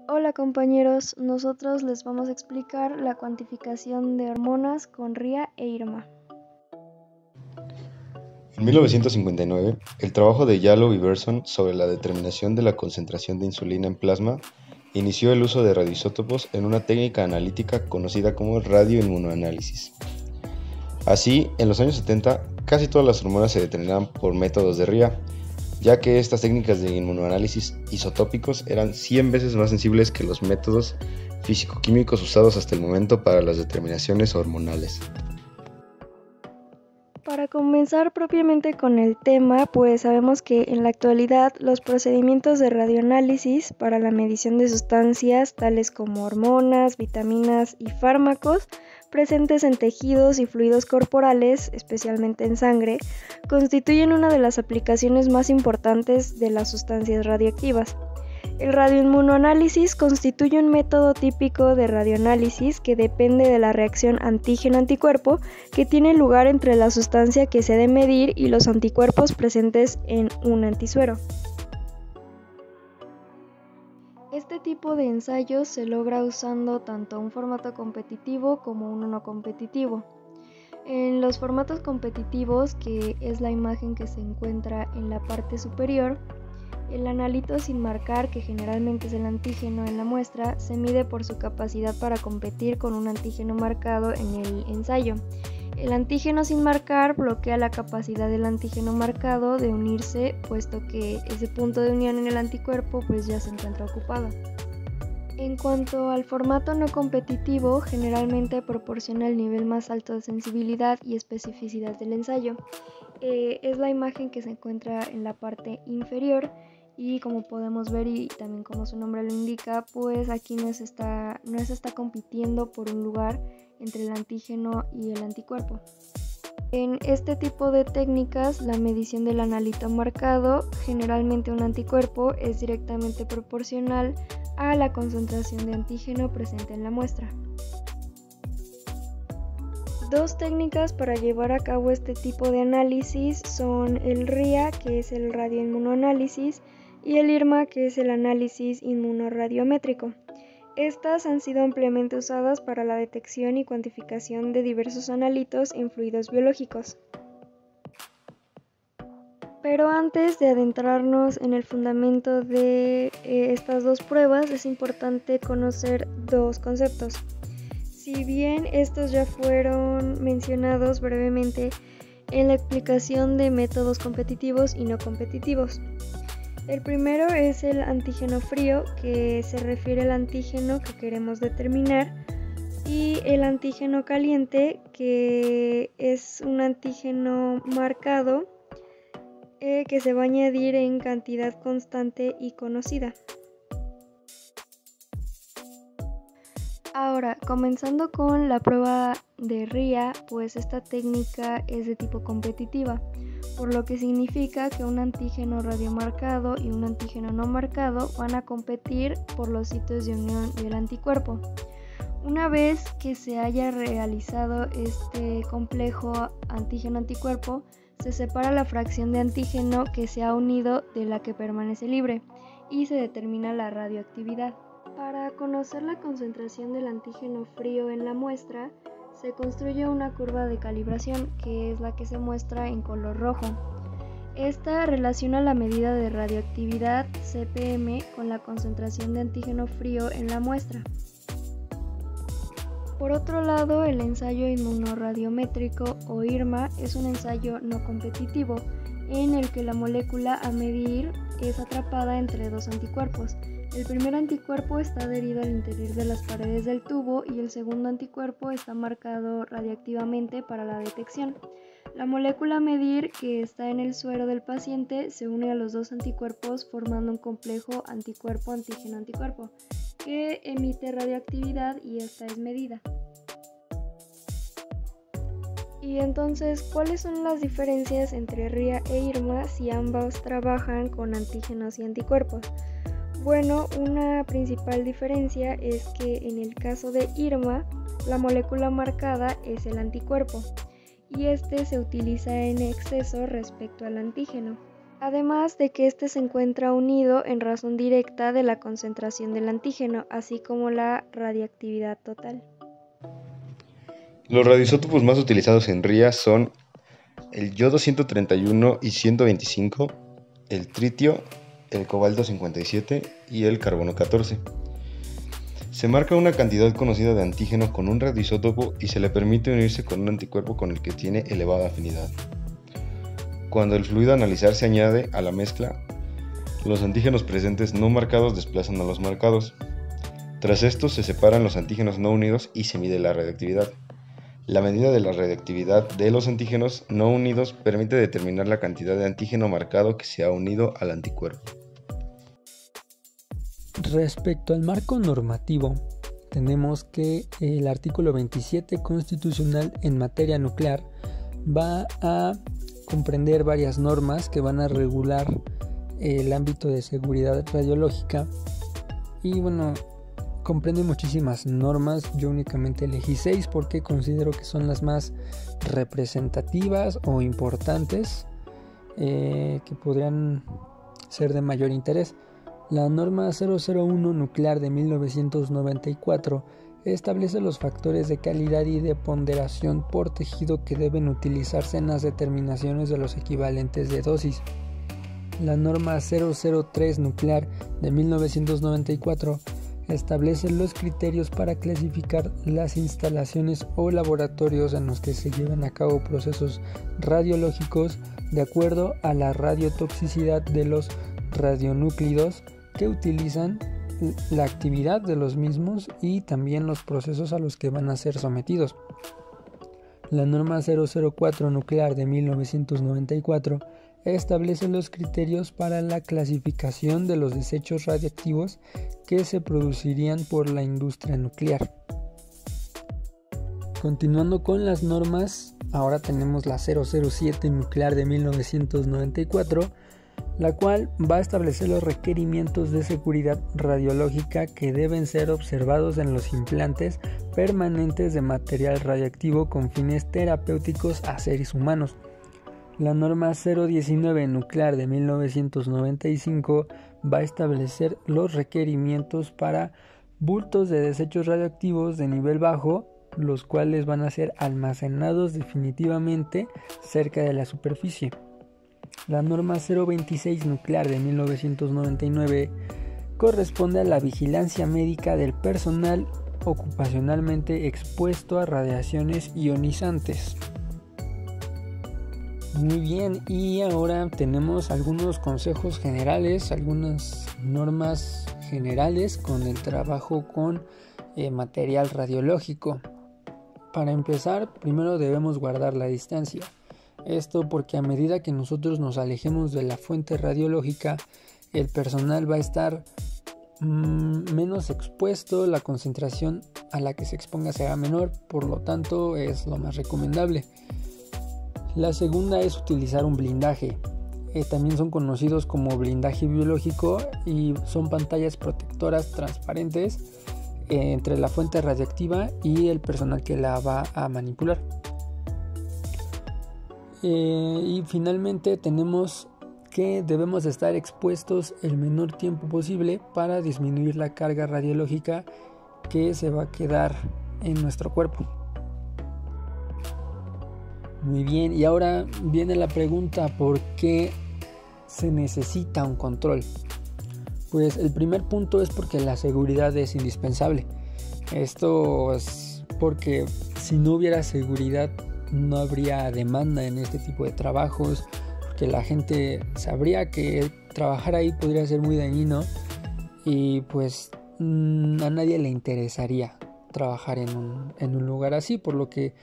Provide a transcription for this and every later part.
Hola compañeros, nosotros les vamos a explicar la cuantificación de hormonas con RIA e IRMA. En 1959, el trabajo de Yalow y Berson sobre la determinación de la concentración de insulina en plasma inició el uso de radioisótopos en una técnica analítica conocida como radioinmunoanálisis. Así, en los años 70, casi todas las hormonas se determinaban por métodos de RIA, ya que estas técnicas de inmunoanálisis isotópicos eran 100 veces más sensibles que los métodos físico-químicos usados hasta el momento para las determinaciones hormonales. Para comenzar propiamente con el tema, pues sabemos que en la actualidad los procedimientos de radioanálisis para la medición de sustancias tales como hormonas, vitaminas y fármacos presentes en tejidos y fluidos corporales, especialmente en sangre, constituyen una de las aplicaciones más importantes de las sustancias radioactivas. El radioinmunoanálisis constituye un método típico de radioanálisis que depende de la reacción antígeno-anticuerpo que tiene lugar entre la sustancia que se ha de medir y los anticuerpos presentes en un antisuero. Este tipo de ensayos se logra usando tanto un formato competitivo como uno no competitivo. En los formatos competitivos, que es la imagen que se encuentra en la parte superior, el analito sin marcar, que generalmente es el antígeno en la muestra, se mide por su capacidad para competir con un antígeno marcado en el ensayo. El antígeno sin marcar bloquea la capacidad del antígeno marcado de unirse, puesto que ese punto de unión en el anticuerpo pues ya se encuentra ocupado. En cuanto al formato no competitivo, generalmente proporciona el nivel más alto de sensibilidad y especificidad del ensayo. Es la imagen que se encuentra en la parte inferior y como podemos ver y también como su nombre lo indica, pues aquí no se está compitiendo por un lugar entre el antígeno y el anticuerpo. En este tipo de técnicas, la medición del analito marcado, generalmente un anticuerpo, es directamente proporcional a la concentración de antígeno presente en la muestra. Dos técnicas para llevar a cabo este tipo de análisis son el RIA, que es el radioinmunoanálisis, y el IRMA, que es el análisis inmunorradiométrico. Estas han sido ampliamente usadas para la detección y cuantificación de diversos analitos en fluidos biológicos. Pero antes de adentrarnos en el fundamento de estas dos pruebas, es importante conocer dos conceptos. Si bien estos ya fueron mencionados brevemente en la explicación de métodos competitivos y no competitivos. El primero es el antígeno frío, que se refiere al antígeno que queremos determinar, y el antígeno caliente, que es un antígeno marcado que se va a añadir en cantidad constante y conocida. Ahora, comenzando con la prueba de RIA, pues esta técnica es de tipo competitiva, por lo que significa que un antígeno radiomarcado y un antígeno no marcado van a competir por los sitios de unión del anticuerpo. Una vez que se haya realizado este complejo antígeno-anticuerpo, se separa la fracción de antígeno que se ha unido de la que permanece libre y se determina la radioactividad. Para conocer la concentración del antígeno frío en la muestra, se construye una curva de calibración, que es la que se muestra en color rojo. Esta relaciona la medida de radioactividad CPM con la concentración de antígeno frío en la muestra. Por otro lado, el ensayo inmunorradiométrico o IRMA es un ensayo no competitivo, en el que la molécula a medir es atrapada entre dos anticuerpos. El primer anticuerpo está adherido al interior de las paredes del tubo y el segundo anticuerpo está marcado radiactivamente para la detección. La molécula a medir, que está en el suero del paciente, se une a los dos anticuerpos formando un complejo anticuerpo-antígeno-anticuerpo que emite radioactividad y esta es medida. Y entonces, ¿cuáles son las diferencias entre RIA e IRMA si ambas trabajan con antígenos y anticuerpos? Bueno, una principal diferencia es que en el caso de IRMA, la molécula marcada es el anticuerpo y este se utiliza en exceso respecto al antígeno. además de que éste se encuentra unido en razón directa de la concentración del antígeno, así como la radiactividad total. Los radioisótopos más utilizados en RIA son el yodo 131 y 125, el tritio, el cobalto 57 y el carbono 14. Se marca una cantidad conocida de antígeno con un radioisótopo y se le permite unirse con un anticuerpo con el que tiene elevada afinidad. Cuando el fluido a analizar se añade a la mezcla, los antígenos presentes no marcados desplazan a los marcados. Tras esto se separan los antígenos no unidos y se mide la radiactividad. La medida de la radiactividad de los antígenos no unidos permite determinar la cantidad de antígeno marcado que se ha unido al anticuerpo. Respecto al marco normativo, tenemos que el artículo 27 constitucional en materia nuclear va a comprender varias normas que van a regular el ámbito de seguridad radiológica y comprende muchísimas normas. Yo únicamente elegí 6 porque considero que son las más representativas o importantes que podrían ser de mayor interés. La norma 001 nuclear de 1994 establece los factores de calidad y de ponderación por tejido que deben utilizarse en las determinaciones de los equivalentes de dosis. La norma 003 nuclear de 1994 establece los criterios para clasificar las instalaciones o laboratorios en los que se llevan a cabo procesos radiológicos de acuerdo a la radiotoxicidad de los radionúclidos que utilizan, la actividad de los mismos y también los procesos a los que van a ser sometidos. La norma 004 nuclear de 1994 establece los criterios para la clasificación de los desechos radiactivos que se producirían por la industria nuclear. Continuando con las normas, ahora tenemos la 007 nuclear de 1994, la cual va a establecer los requerimientos de seguridad radiológica que deben ser observados en los implantes permanentes de material radiactivo con fines terapéuticos a seres humanos. La norma 019 nuclear de 1995 va a establecer los requerimientos para bultos de desechos radioactivos de nivel bajo, los cuales van a ser almacenados definitivamente cerca de la superficie. La norma 026 nuclear de 1999 corresponde a la vigilancia médica del personal ocupacionalmente expuesto a radiaciones ionizantes. Muy bien, y ahora tenemos algunos consejos generales, algunas normas generales con el trabajo con material radiológico. Para empezar, primero debemos guardar la distancia. Esto porque a medida que nosotros nos alejemos de la fuente radiológica, el personal va a estar menos expuesto, la concentración a la que se exponga será menor, por lo tanto es lo más recomendable. La segunda es utilizar un blindaje. También son conocidos como blindaje biológico y son pantallas protectoras transparentes entre la fuente radiactiva y el personal que la va a manipular. Y finalmente tenemos que debemos estar expuestos el menor tiempo posible para disminuir la carga radiológica que se va a quedar en nuestro cuerpo. Muy bien, y ahora viene la pregunta: ¿por qué se necesita un control? Pues el primer punto es porque la seguridad es indispensable. Esto es porque si no hubiera seguridad no habría demanda en este tipo de trabajos, porque la gente sabría que trabajar ahí podría ser muy dañino y pues a nadie le interesaría trabajar en un lugar así, por lo que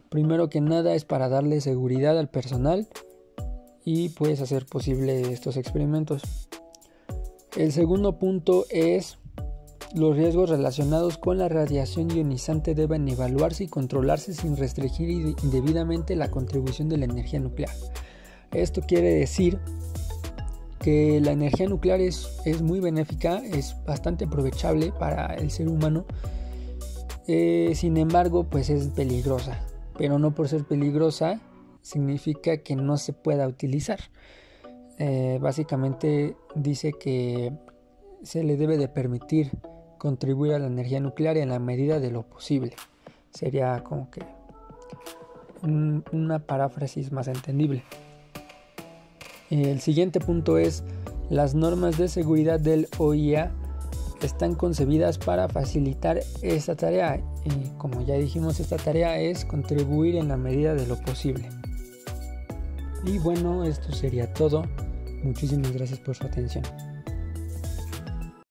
primero que nada es para darle seguridad al personal y pues hacer posible estos experimentos. El segundo punto es: los riesgos relacionados con la radiación ionizante deben evaluarse y controlarse sin restringir indebidamente la contribución de la energía nuclear. Esto quiere decir que la energía nuclear es muy benéfica, es bastante aprovechable para el ser humano, sin embargo pues es peligrosa, pero no por ser peligrosa significa que no se pueda utilizar. básicamente dice que se le debe de permitir contribuir a la energía nuclear en la medida de lo posible. Sería como que una paráfrasis más entendible. El siguiente punto es: las normas de seguridad del OIEA están concebidas para facilitar esta tarea, y como ya dijimos, esta tarea es contribuir en la medida de lo posible. Y bueno, esto sería todo. Muchísimas gracias por su atención.